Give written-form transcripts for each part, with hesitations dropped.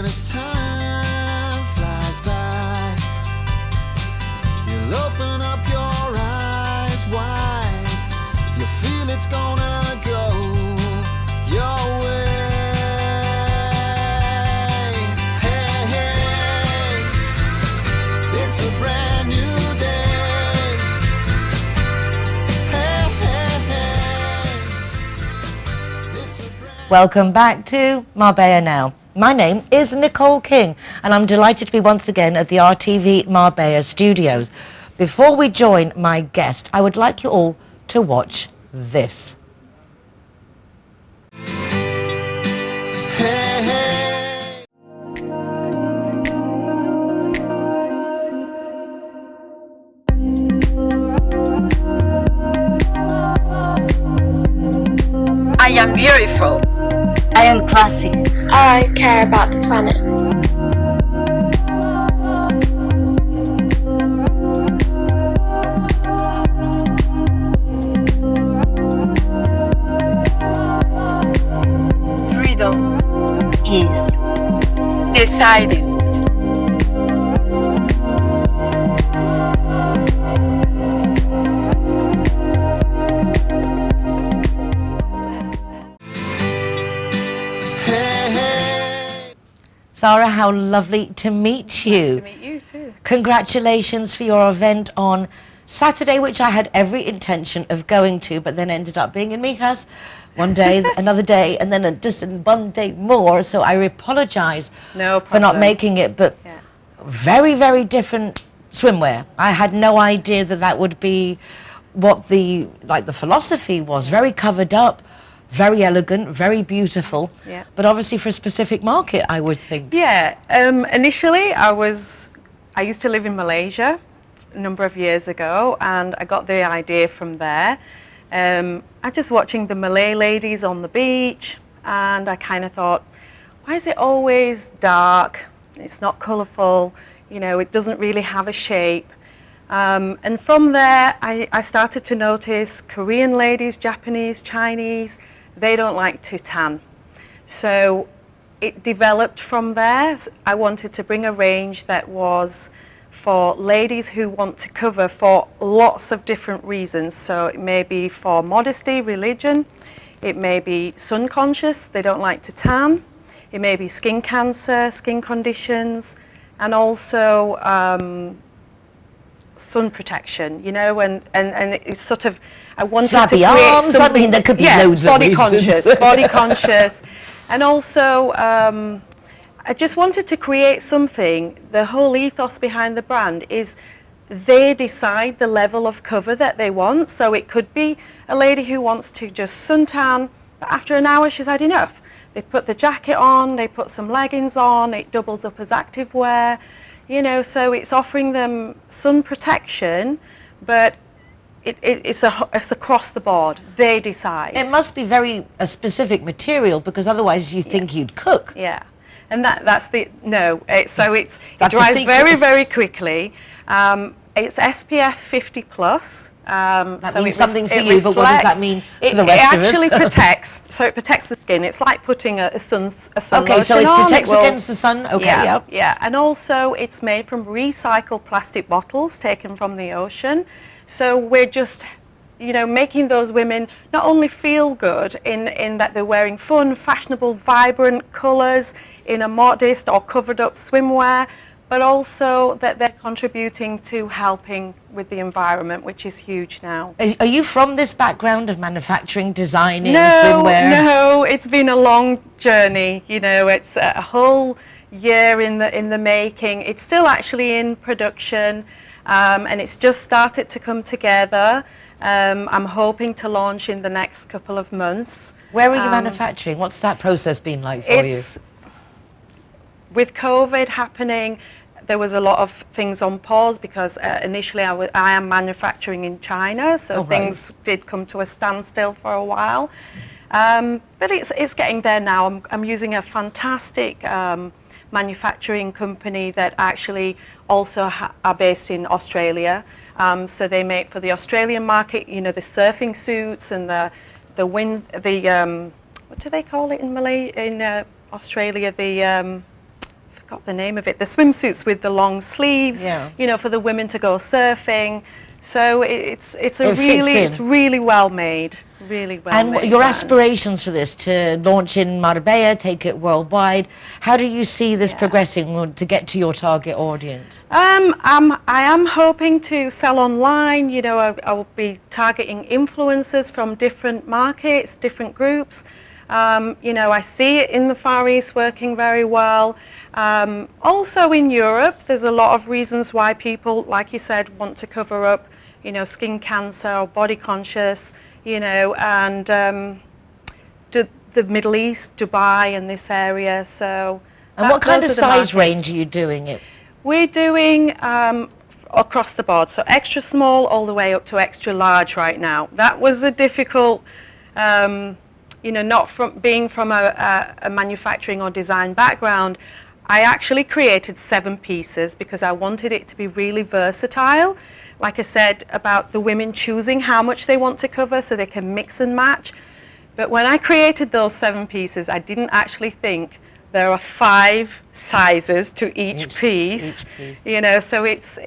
as time flies by, you'll open up your eyes wide. You feel it's gonna go your way. Hey, hey, it's a brand new day. Hey, hey, hey, it's a brand. Welcome back to Marbella Now. My name is Nicole King, and I'm delighted to be once again at the RTV Marbella studios. Before we join my guest, I would like you all to watch this. Hey, hey. I am beautiful. I am classy. I care about the planet. Freedom Is. deciding. Hey, hey. Saarah, how lovely to meet you. Nice to meet you too. Congratulations for your event on Saturday, which I had every intention of going to, but then ended up being in Mijas one day, another day, and then just one day more. So I apologize No for not problem. making it, but Yeah. very, very different swimwear. I had no idea that that would be what the philosophy was. Very covered up, very elegant, very beautiful. Yeah. But obviously for a specific market, I would think. Yeah. Initially, I used to live in Malaysia a number of years ago, and I got the idea from there. I just watching the Malay ladies on the beach, and I kind of thought, why is it always dark? It's not colourful. You know, it doesn't really have a shape. And from there, I started to notice Korean ladies, Japanese, Chinese, they don't like to tan. So it developed from there. I wanted to bring a range that was for ladies who want to cover for lots of different reasons. So it may be for modesty, religion, it may be sun conscious, they don't like to tan, it may be skin cancer, skin conditions, and also sun protection, you know, and it's sort of, I wanted Flappy to create arms, I mean, there could be loads of body reasons. body conscious, and also I just wanted to create something. The whole ethos behind the brand is they decide the level of cover that they want. So it could be a lady who wants to just suntan, but after an hour she's had enough. They put the jacket on, they put some leggings on, it doubles up as active wear, you know, so it's offering them sun protection, but it's across the board. They decide. It must be a specific material, because otherwise you think you'd cook. Yeah, and that's the no. It That's the dries secret. very, very quickly. It's SPF 50 plus. That so means it something for it you, but what does that reflects- mean for the rest of us? It actually protects. So it protects the skin. It's like putting a sun Okay, so lotion it on. protects will- against the sun. Okay, yeah, yep. yeah, and also it's made from recycled plastic bottles taken from the ocean. So we're just, you know, making those women not only feel good in that they're wearing fun, fashionable, vibrant colours in a modest or covered up swimwear, but also that they're contributing to helping with the environment, which is huge now. Are you from this background of manufacturing, designing, No, swimwear? no, it's been a long journey. You know, it's a whole year in the making. It's still actually in production, and it's just started to come together. I'm hoping to launch in the next couple of months. Where are you manufacturing? What's that process been like for you? With COVID happening, there was a lot of things on pause because initially I am manufacturing in China, so things did come to a standstill for a while. But it's getting there now. I'm using a fantastic manufacturing company that actually also are based in Australia. So they make for the Australian market, you know, the surfing suits and the what do they call it in Australia? forgot the name of it, the swimsuits with the long sleeves, Yeah. you know, for the women to go surfing. So it's It fits in. it's really well made, really well And made. your brand. aspirations for this, to launch in Marbella, take it worldwide, how do you see this progressing to get to your target audience? I am hoping to sell online. You know, I will be targeting influencers from different markets, different groups. You know, I see it in the Far East working very well. Also in Europe, there's a lot of reasons why people, like you said, want to cover up, you know, skin cancer or body conscious, you know, and the Middle East, Dubai and this area. So. And what kind of those are the size markets. range are you doing it? We're doing across the board, so extra small all the way up to extra large right now. That was a difficult, you know, not from being from a manufacturing or design background. I actually created 7 pieces because I wanted it to be really versatile. Like I said, about the women choosing how much they want to cover so they can mix and match. But when I created those 7 pieces, I didn't actually think there are 5 sizes to each piece. You know, so it's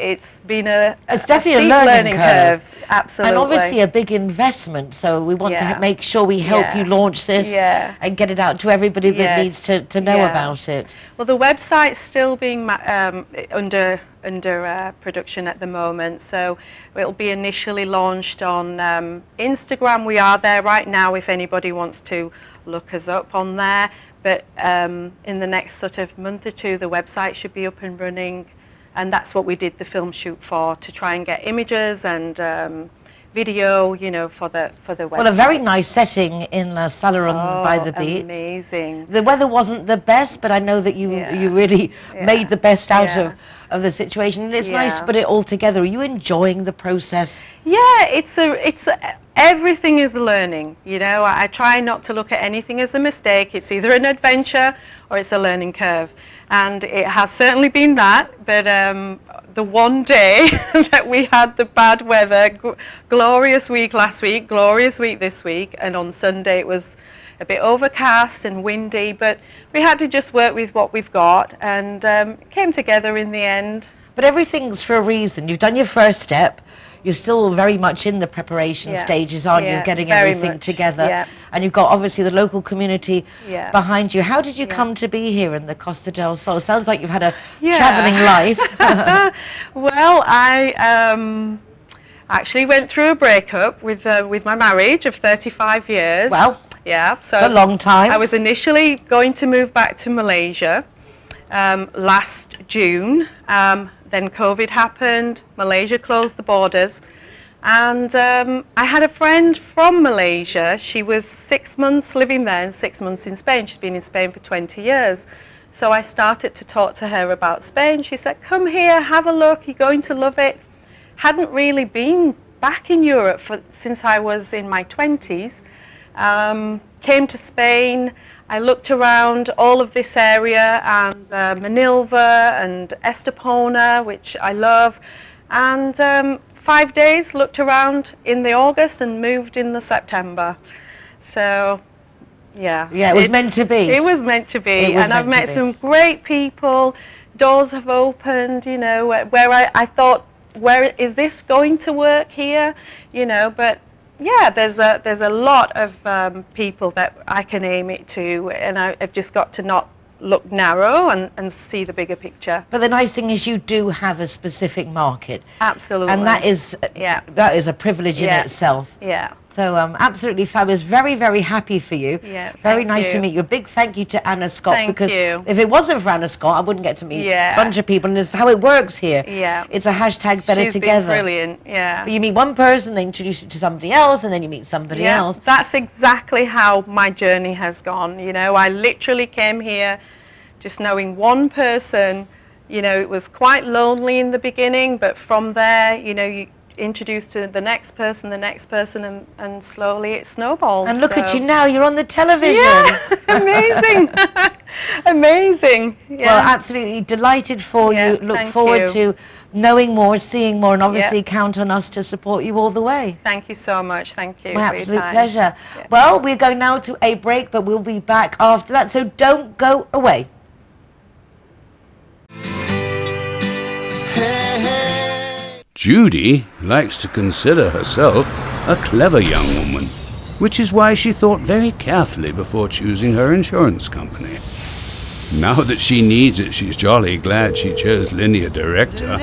been It's definitely steep a learning curve. Absolutely. And obviously a big investment, so we want to make sure we help you launch this and get it out to everybody that needs to know about it. Well, the website's still being under production at the moment, so it'll be initially launched on Instagram. We are there right now if anybody wants to look us up on there. But in the next sort of month or 2, the website should be up and running, and that's what we did the film shoot for, to try and get images and video, you know, for the website. Well, a very nice setting in Saarah by the beach. Amazing. The weather wasn't the best, but I know that you really made the best out of the situation, and it's nice to put it all together. Are you enjoying the process? Yeah, everything is learning. You know, I try not to look at anything as a mistake. It's either an adventure or it's a learning curve, and it has certainly been that. But the one day that we had the bad weather, glorious week last week, glorious week this week, and on Sunday it was a bit overcast and windy, but we had to just work with what we've got, and it came together in the end. But everything's for a reason. You've done your first step. You're still very much in the preparation stages, aren't you, getting everything together? Yeah. And you've got obviously the local community behind you. How did you come to be here in the Costa del Sol? Sounds like you've had a traveling life. Well, I actually went through a breakup with my marriage of 35 years. Wow. Yeah, so it's a long time. I was initially going to move back to Malaysia last June. Then COVID happened, Malaysia closed the borders, and I had a friend from Malaysia. She was 6 months living there and 6 months in Spain. She's been in Spain for 20 years. So I started to talk to her about Spain. She said, come here, have a look, you're going to love it. Hadn't really been back in Europe since I was in my 20s. Came to Spain. I looked around all of this area, and Manilva and Estepona, which I love, and 5 days looked around in the August and moved in the September. So yeah, it was meant to be. It was meant to be, and I've met some great people. Doors have opened, you know, where I thought, where is this going to work here, you know, but yeah, there's a lot of people that I can aim it to, and I've just got to not look narrow and see the bigger picture. But the nice thing is you do have a specific market. Absolutely. And that is a privilege in itself. Yeah. So absolutely fabulous. Very, very happy for you. Yeah, very nice to meet you. A big thank you to Anna Scott. Thank because you. if it wasn't for Anna Scott, I wouldn't get to meet a bunch of people. And it's how it works here. Yeah. It's a hashtag better She's together. Been brilliant. Yeah. But you meet one person, they introduce you to somebody else, and then you meet somebody else. That's exactly how my journey has gone. You know, I literally came here just knowing one person. You know, it was quite lonely in the beginning, but from there, you know, you introduced to the next person, and slowly it snowballs. And look at you now, you're on the television. Yeah, amazing. Amazing. Yeah. Well, absolutely delighted for you. Look forward to knowing more, seeing more, and obviously count on us to support you all the way. Thank you so much. Thank you. My for absolute your time. pleasure. Yeah. Well, we're going now to a break, but we'll be back after that, so don't go away. Judy likes to consider herself a clever young woman, which is why she thought very carefully before choosing her insurance company. Now that she needs it, she's jolly glad she chose Linear Director,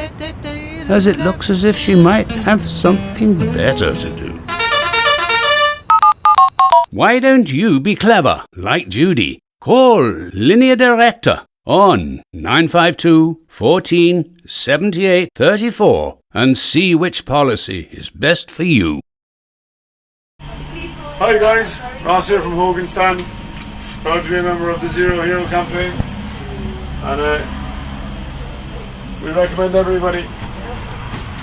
as it looks as if she might have something better to do. Why don't you be clever, like Judy? Call Linear Director on 952 14 78 34 and see which policy is best for you. Hi guys, Ross here from Hogan Stand. Proud to be a member of the Zero Hero campaign, and we recommend everybody.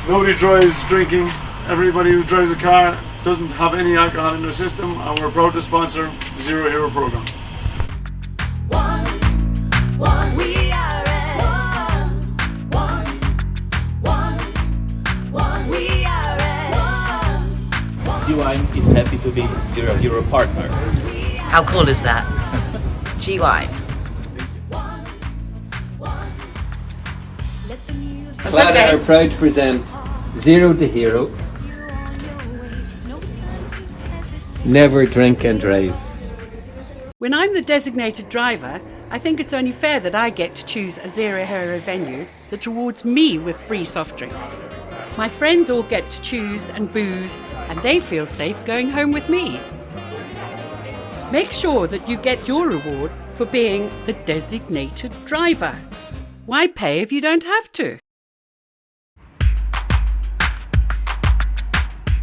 Nobody drives drinking. Everybody who drives a car doesn't have any alcohol in their system, and we're proud to sponsor the Zero Hero program. G-Wine is happy to be Zero Hero partner. How cool is that? G-Wine. Prado are proud to present Zero to Hero. Never drink and drive. When I'm the designated driver, I think it's only fair that I get to choose a Zero Hero venue that rewards me with free soft drinks. My friends all get to choose and booze, and they feel safe going home with me. Make sure that you get your reward for being the designated driver. Why pay if you don't have to?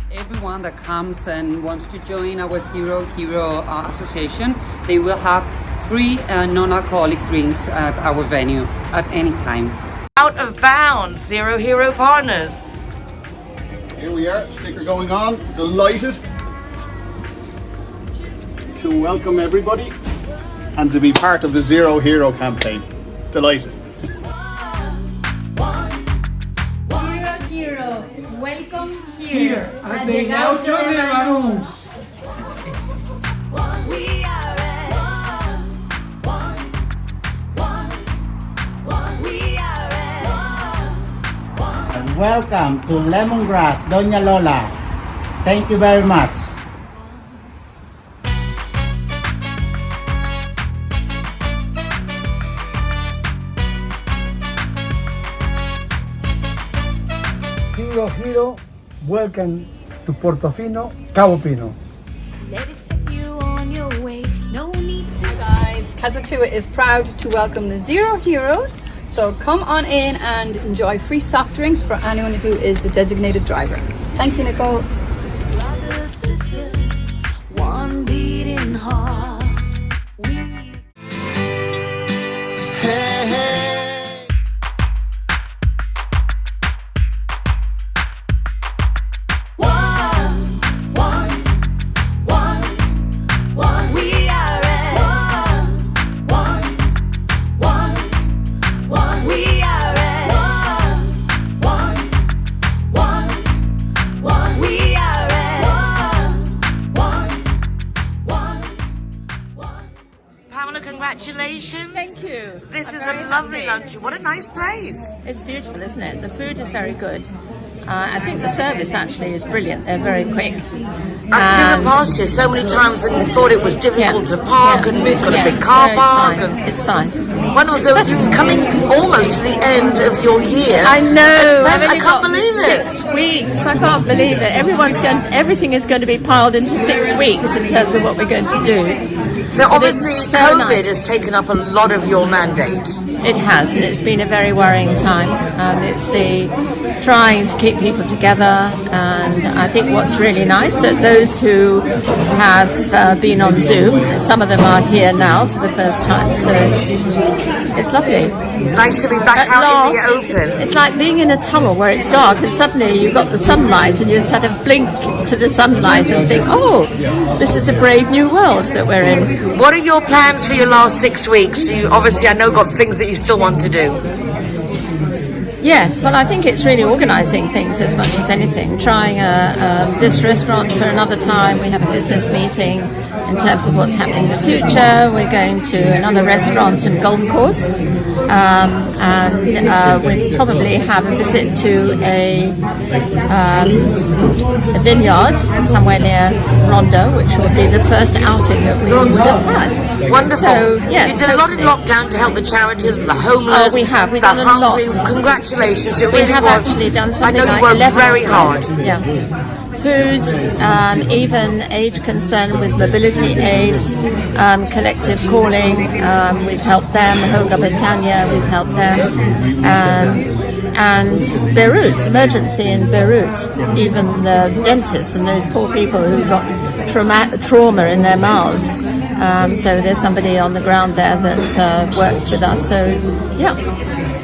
Everyone that comes and wants to join our Zero Hero Association, they will have free non-alcoholic drinks at our venue at any time. Out of bounds, Zero Hero partners. Here we are, sticker going on, delighted to welcome everybody and to be part of the Zero Hero campaign. Delighted. Zero Hero, welcome here at the Gaucho de Barons. Welcome to Lemongrass, Doña Lola. Thank you very much. Zero Hero, welcome to Portofino, Cabo Pino. Guys, Kazatua is proud to welcome the Zero Heroes. So come on in and enjoy free soft drinks for anyone who is the designated driver. Thank you, Nicole. One beating heart. Hey, hey. One, we are at one, we are at one, we are at Pamela, congratulations. Thank you. This I'm is very a lovely happy. luncheon. What a nice place. It's beautiful, isn't it? The food is very good. I think the service actually is brilliant. They're very quick. I've driven past here so many times and thought it was difficult to park, and it's got a big car park. It's fine. When also you're coming almost to the end of your year. I know. I can't believe it. 6 weeks. I can't believe it. Everything is going to be piled into 6 weeks in terms of what we're going to do. So obviously COVID has taken up a lot of your mandate. It has, and it's been a very worrying time. And it's the trying to keep people together. And I think what's really nice that those who have been on Zoom, some of them are here now for the first time. So it's lovely. Nice to be back out in the open. It's like being in a tunnel where it's dark and suddenly you've got the sunlight and you sort of blink to the sunlight and think, oh, this is a brave new world that we're in. What are your plans for your last 6 weeks? You obviously, I know, got things that you still want to do. Yes, well, I think it's really organising things as much as anything. Trying this restaurant for another time. We have a business meeting in terms of what's happening in the future. We're going to another restaurant and golf course, and we'll probably have a visit to a vineyard somewhere near Rondo, which will be the first outing that we would have had. Wonderful. So, yes, you did a lot in lockdown to help the charities, the homeless, we have. We've the done a lot. hungry. Congratulations, it We really have was. actually done I something know you like worked 11 very hard. Yeah. Food, even age concern with mobility aids, collective calling, we've helped them, Hoga Britannia, we've helped them, and Beirut, emergency in Beirut, even the dentists and those poor people who got trauma in their mouths. So there's somebody on the ground there that works with us, so yeah.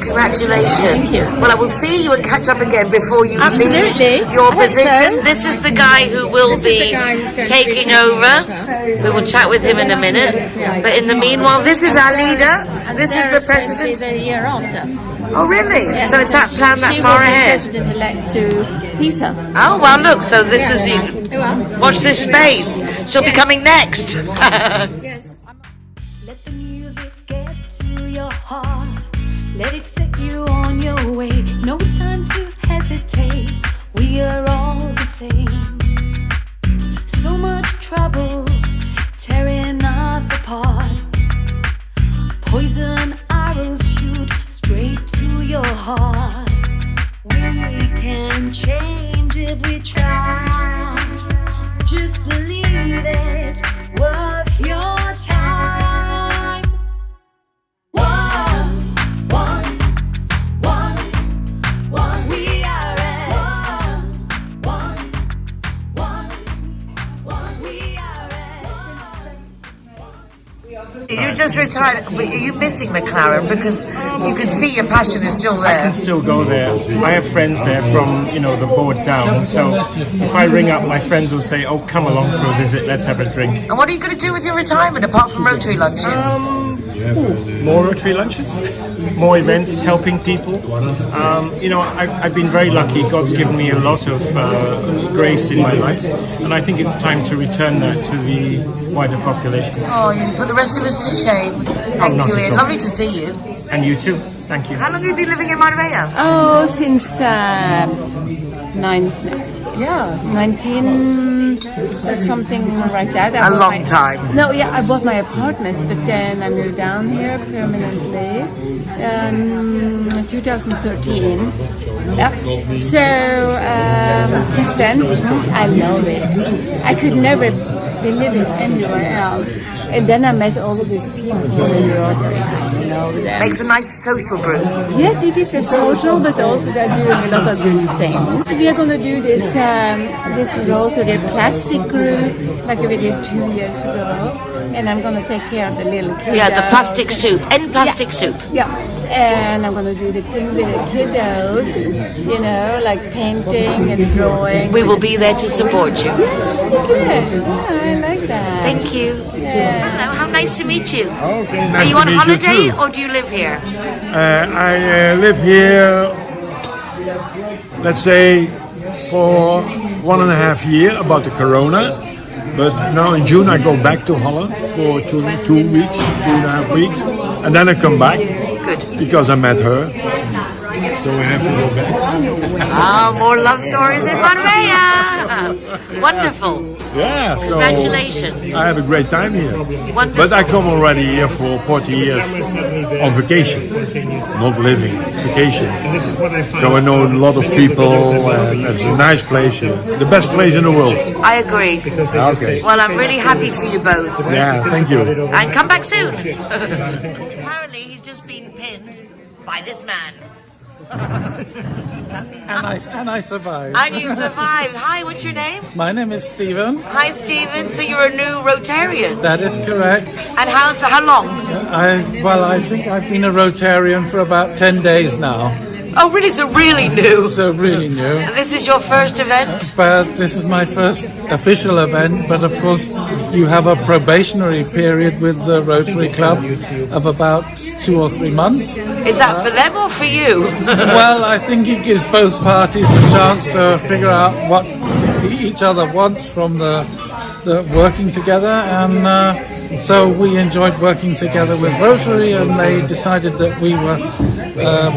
Congratulations. Thank you. Well, I will see you and catch up again before you Absolutely. leave your I hope position. so. This is the guy who will be taking over. We will chat with him in a minute. But in the meanwhile, this is our leader. This is the president. The year after. Oh, really? Yes, so it's that plan that she far will be ahead? President-elect to Peter. Oh, well, look. So this is you. Watch this space. She'll be coming next. Yes. Let the music get to your heart. Let it set you on your way. No time to hesitate. We are all the same. So much trouble tearing us apart. Poison arrows shoot straight to your heart. We can change if we try. Just believe it's worth your time. You just retired, but are you missing McLaren? Because you can see your passion is still I there. can still go there. I have friends there from, the board down. So if I ring up, my friends will say, "Oh, come along for a visit. Let's have a drink." And what are you going to do with your retirement apart from Rotary lunches? More Rotary lunches, more events, helping people. I've been very lucky. God's given me a lot of grace in my life, and I think it's time to return that to the wider population. Oh, you put the rest of us to shame. Thank not you, at Ian. all. Lovely to see you. And you too. Thank you. How long have you been living in Marbella? Oh, since 19 something like that. A long time. No, yeah, I bought my apartment, but then I moved down here permanently. 2013. Yeah. So since then, I love it. I could never be living anywhere else. And then I met all of these people in Rotary. I know them. Makes a nice social group. Yes, it is a social, but also they're doing a lot of good things. We are going to do this Rotary plastic group, like we did 2 years ago. And I'm going to take care of the little kiddos. Yeah, the plastic soup. And plastic soup. Yeah. And I'm going to do the thing with the kiddos, like painting and drawing. We will be there to support you. Good. Yeah, I like that. Thank you. Yeah. How nice to meet you. Okay, Are nice you to on meet holiday you too. or do you live here? I live here, let's say, for 1.5 years, about the corona. But now in June I go back to Holland for 2 weeks, 2.5 weeks. And then I come back. Good. Because I met her. So I have to go back. Ah, more love stories in Marbella. Wonderful. Yeah, so Congratulations. I have a great time here. Wonderful. But I come already here for 40 years on vacation, not living, vacation. So I know a lot of people, and it's a nice place here. The best place in the world. I agree. Okay. Well, I'm really happy for you both. Yeah, thank you. And come back soon. Apparently, he's just been pinned by this man. And I survived. And you survived. Hi, what's your name? My name is Stephen. Hi, Stephen. So you're a new Rotarian. That is correct. And how long? I think I've been a Rotarian for about 10 days now. Oh, really? So really new. So really new. And this is your first event? But this is my first official event. But of course, you have a probationary period with the Rotary Club of about 2 or 3 months. Is that for them or for you? Well, I think it gives both parties a chance to figure out what each other wants from the working together, and so we enjoyed working together with Rotary, and they decided that we were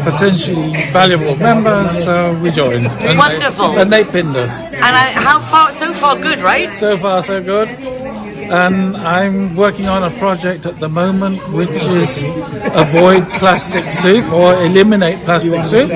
potentially valuable members, so we joined. And Wonderful. They pinned us. And how far? So far, good, right? So far, so good. And I'm working on a project at the moment which is avoid plastic soup or eliminate plastic soup.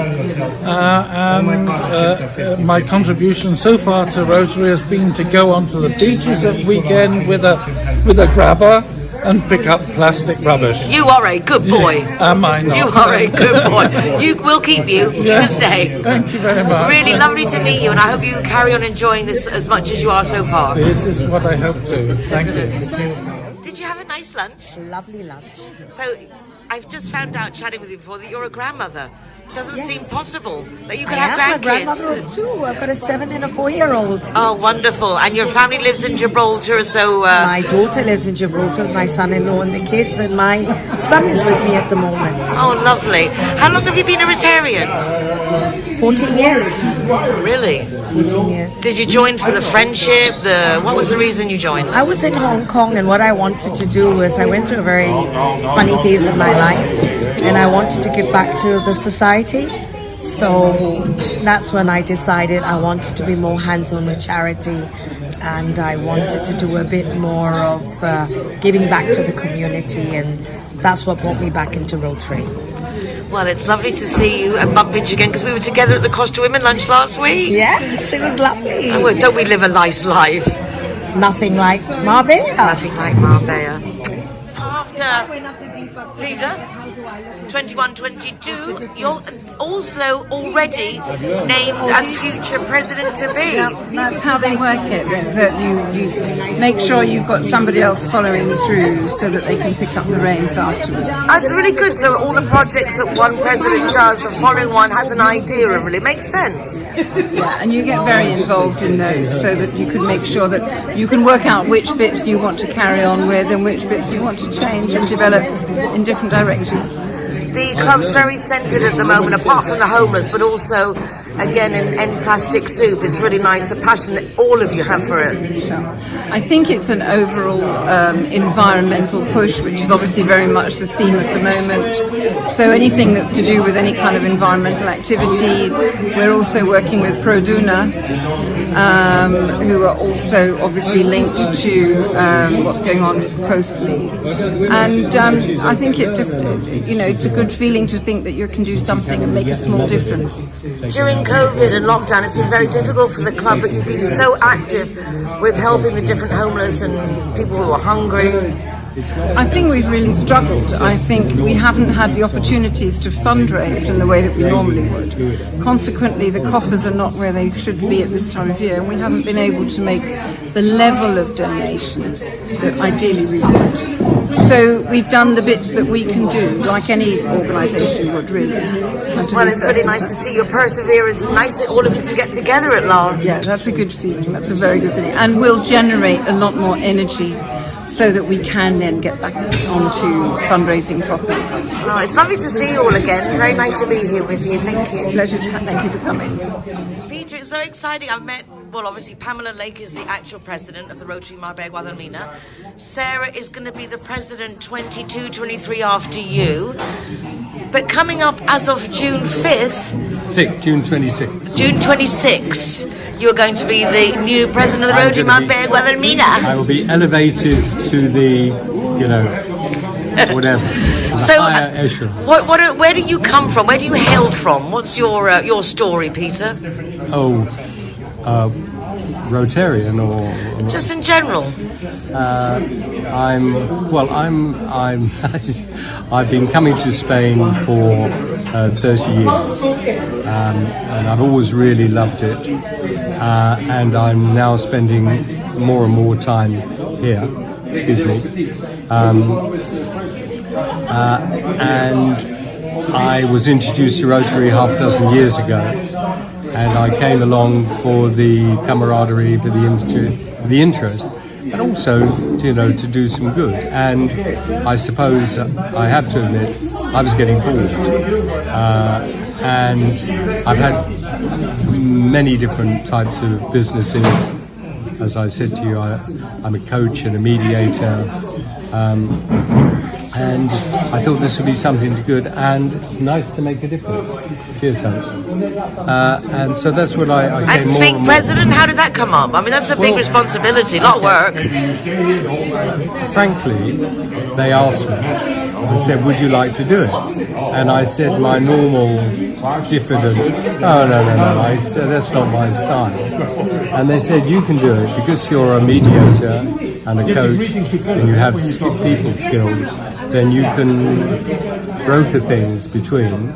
My contribution so far to Rotary has been to go onto the beaches at weekend with a grabber and pick up plastic rubbish. You are a good boy. Am I not? You are a good boy. You will keep you. You can stay. Thank you very much. Really lovely to meet you, and I hope you carry on enjoying this as much as you are so far. This is what I hope to. Thank you. Did you have a nice lunch? Lovely lunch. So, I've just found out, chatting with you before, that you're a grandmother. Doesn't Yes. seem possible that you can I have am a grandkids. grandmother of two. I've got a 7 and a 4-year-old. Oh, wonderful. And your family lives in Gibraltar, so... My daughter lives in Gibraltar with my son-in-law and the kids, and my son is with me at the moment. Oh, lovely. How long have you been a Rotarian? 14 years. Really? 14 years. Did you join for the friendship? What was the reason you joined? I was in Hong Kong, and what I wanted to do was I went through a very funny phase of my life, and I wanted to give back to the society. So that's when I decided I wanted to be more hands-on with charity, and I wanted to do a bit more of giving back to the community, and that's what brought me back into Rotary. Well, it's lovely to see you and bump into you again, because we were together at the Costa Women lunch last week. Yes, it was lovely. Oh, well, don't we live a nice life? Nothing like Marbella. Nothing like Marbella. After Peter, 21-22, you're also already named as future president-to-be. Yeah, that's how they work it, is that you make sure you've got somebody else following through so that they can pick up the reins afterwards. That's really good. So all the projects that one president does, the following one has an idea of it. It makes sense. Yeah, and you get very involved in those so that you can make sure that you can work out which bits you want to carry on with and which bits you want to change and develop in different directions. The club's very centred at the moment, apart from the homeless, but also, again, in end plastic soup. It's really nice, the passion that all of you have for it. Sure. I think it's an overall environmental push, which is obviously very much the theme at the moment. So anything that's to do with any kind of environmental activity. We're also working with Prado Halcones, who are also obviously linked to what's going on coastally. And I think it just, it's a good feeling to think that you can do something and make a small difference. During COVID and lockdown, it's been very difficult for the club, but you've been so active with helping the different homeless and people who are hungry. I think we've really struggled. I think we haven't had the opportunities to fundraise in the way that we normally would. Consequently, the coffers are not where they should be at this time of year, and we haven't been able to make the level of donations that ideally we would. So we've done the bits that we can do, like any organisation would, really. Well, it's really nice to see your perseverance, and nice that all of you can get together at last. Yeah, that's a good feeling. That's a very good feeling. And we'll generate a lot more energy so that we can then get back onto fundraising properly. Oh, it's lovely to see you all again. Very nice to be here with you. Thank you. Pleasure. Thank you for coming. Peter, it's so exciting. I've met, well, obviously Pamela Lake is the actual president of the Rotary Marbella Guadalmina. Saarah is going to be the president 22-23 after you. But coming up as of June 5th... June 26th. June 26th, you're going to be the new president of the Rotary Marbella Guadalmina. I will be elevated to the, whatever. So, higher echelon. Where do you come from? Where do you hail from? What's your story, Peter? Rotarian or just in general. I've been coming to Spain for 30 years, and I've always really loved it. And I'm now spending more and more time here. Excuse me. And I was introduced to Rotary half a dozen years ago, and I came along for the camaraderie, for the interest, and also to do some good. And I suppose I have to admit I was getting bored, and I've had many different types of businesses as I said to you, I'm a coach and a mediator, and I thought this would be something good and nice to make a difference. Cheers, Hans. And so that's what I came more and more. President, how did that come up? I mean, that's a big responsibility, a lot of work. Frankly, they asked me and said, would you like to do it? And I said my normal diffident, oh, no, I said, that's not my style. And they said, you can do it because you're a mediator and a coach and you have people skills, then you can broker things between.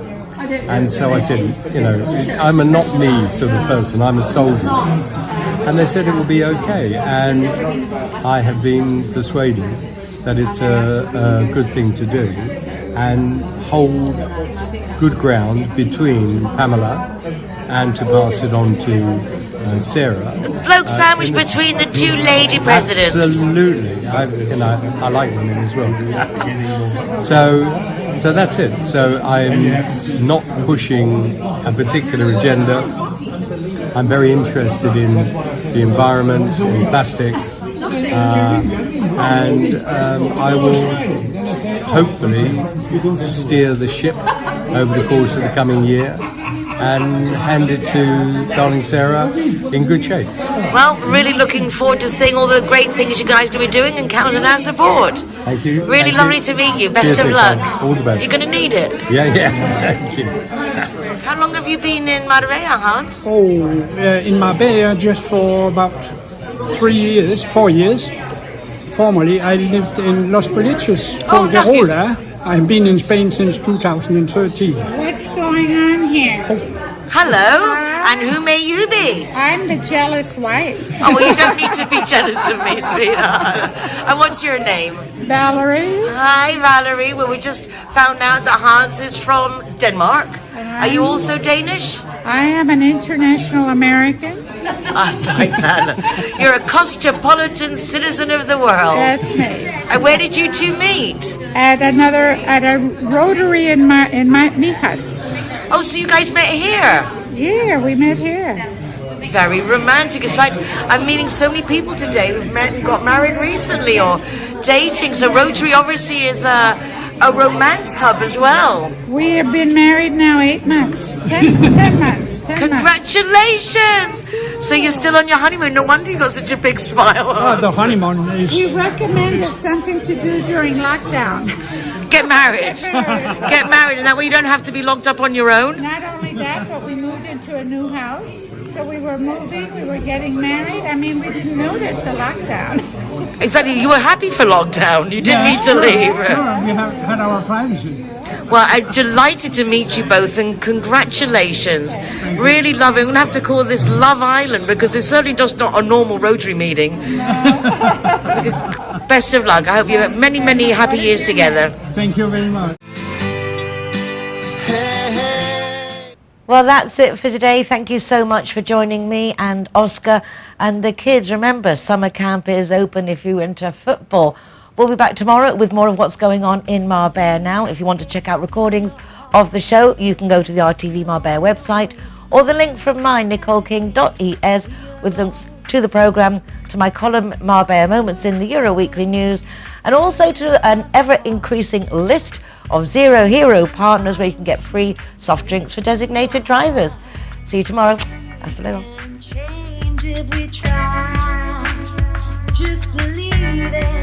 And so I said, you know, I'm a not me sort of person, I'm a soldier. And they said it will be okay. And I have been persuaded that it's a good thing to do and hold good ground between Pamela and to pass it on to Saarah. The bloke sandwich between the two lady presidents. Absolutely. I like women as well. So that's it. So I'm not pushing a particular agenda. I'm very interested in the environment, in plastics, and I will hopefully steer the ship over the course of the coming year and hand it to darling Saarah in good shape. Well, really looking forward to seeing all the great things you guys will be doing and count on our support. Thank you. Really lovely to meet you. Best of luck. All the best. You're going to need it. Yeah. Thank you. How long have you been in Marbella, Hans? In Marbella just for about 4 years. Formerly, I lived in Los Boliches, Colderola. I've been in Spain since 2013. What's going on here? Hello, and who may you be? I'm the jealous wife. Oh, well, you don't need to be jealous of me, sweetheart. And what's your name? Valerie. Hi, Valerie. Well, we just found out that Hans is from Denmark. Are you also Danish? I am an international American. I like that. You're a cosmopolitan citizen of the world. That's me. And where did you two meet? At a Rotary in Mijas. Oh, so you guys met here? Yeah, we met here. Very romantic. It's like I'm meeting so many people today who've met and got married recently or dating. So Rotary obviously is a romance hub as well. We have been married now 8 months. 10 months. Congratulations! So you're still on your honeymoon. No wonder you got such a big smile. Oh, the honeymoon is... We recommended something to do during lockdown. Get married. Get married. And that way you don't have to be locked up on your own. Not only that, but we moved into a new house. So we were moving, we were getting married. I mean, we didn't notice the lockdown. Exactly. You were happy for lockdown. You didn't need to leave. No, we had our privacy. Well, I'm delighted to meet you both and congratulations. Really lovely. I'm going to have to call this Love Island because it's certainly just not a normal Rotary meeting. Best of luck. I hope you have many, many happy years together. Thank you very much. Well, that's it for today. Thank you so much for joining me and Oscar and the kids. Remember, summer camp is open if you're into football. We'll be back tomorrow with more of what's going on in Marbella now. If you want to check out recordings of the show, you can go to the RTV Marbella website or the link from mine, nicoleking.es, with links to the programme, to my column Marbella Moments in the Euro Weekly News, and also to an ever-increasing list of Zero Hero partners where you can get free soft drinks for designated drivers. See you tomorrow. Hasta luego. Change if we try. Just believe it.